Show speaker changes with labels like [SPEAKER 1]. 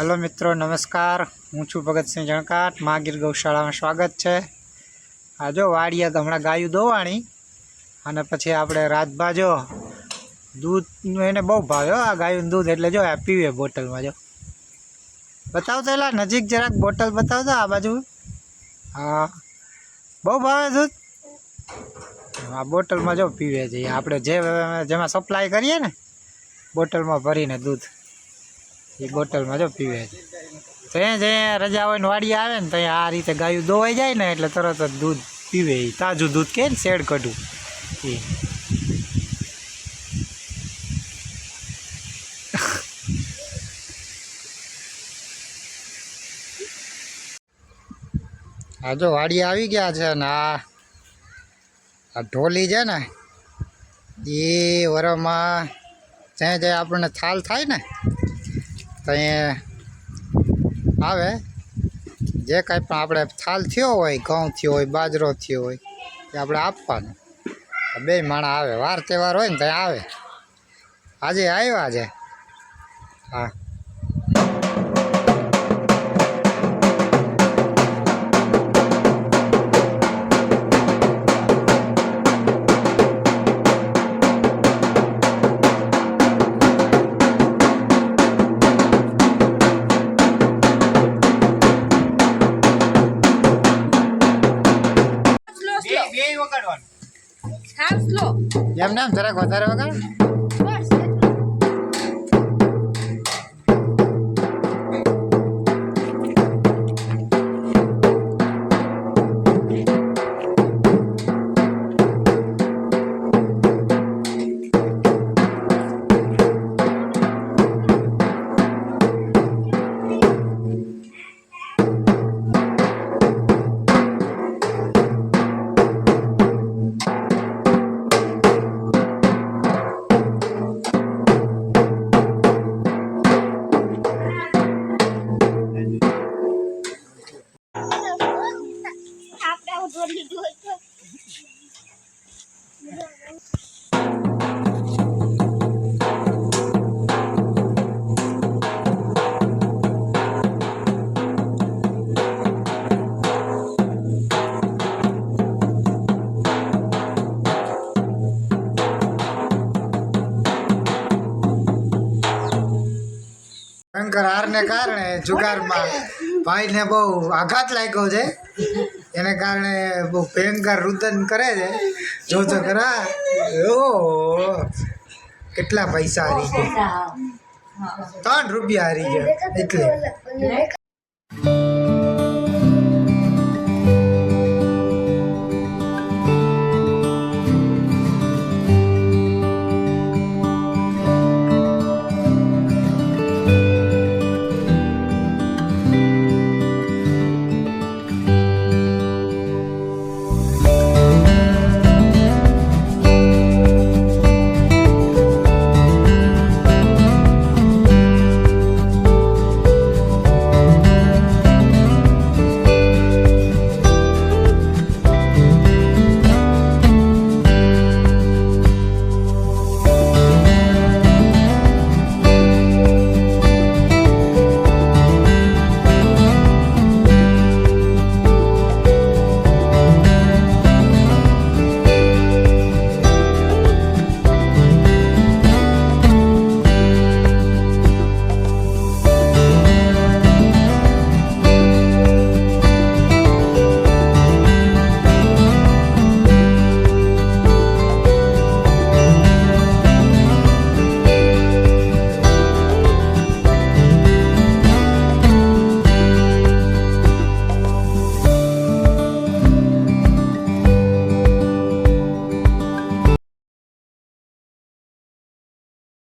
[SPEAKER 1] Hello मित्रों नमस्कार। हूँ छू भगत सिंह जणकाट। महागीर गौशाला में स्वागत है। आज वाड़िया तो हमणा गायु दोवाणी अने पछी आपणे रातभा जो दूध एने बहु भाव्यो। आ गायु दूध एटले जो आ पीवे बोटल में। जो बताओ तो नजीक जराक बोटल बताओ तो आ बाजू। हाँ बहु भावे दूध। आ बोटल में जो पीवे छे आपणे जेमां सप्लाय करीए ने बोटल में भरीने दूध ये बोटल में जो पीवे छे। जे रजा होय ने वाड़ी आवे ने तई आ रीते गायु दोवाई जाए ने एटले तरत ज दूध पीवे। ताजू दूध के शेड कढू ए आ जो वाड़ी आवी गया छे ने आ ढोली छे ने ये वरमा जे जे आपने थाल थाय ने तई आवे जे कांई पण आपणे थाल थयो होय घऊं थयो होय बाजरो थयो होय ए आपणे आपवानो। बे माणा आवे वार तहेवार होय ने तई आवे। आजे आव्या छे। हाँ एम नाम जरा वधारे वगाड़। भयंकर हार ने कारणे जुगार में भाई ने बहु आघात लाग्यो छे। एने कारणे बहु भयंकर रुदन करे छे। जो तो करा ओ કેટલા પૈસા હારી ગયા। 3 રૂપિયા હારી ગયા એટલે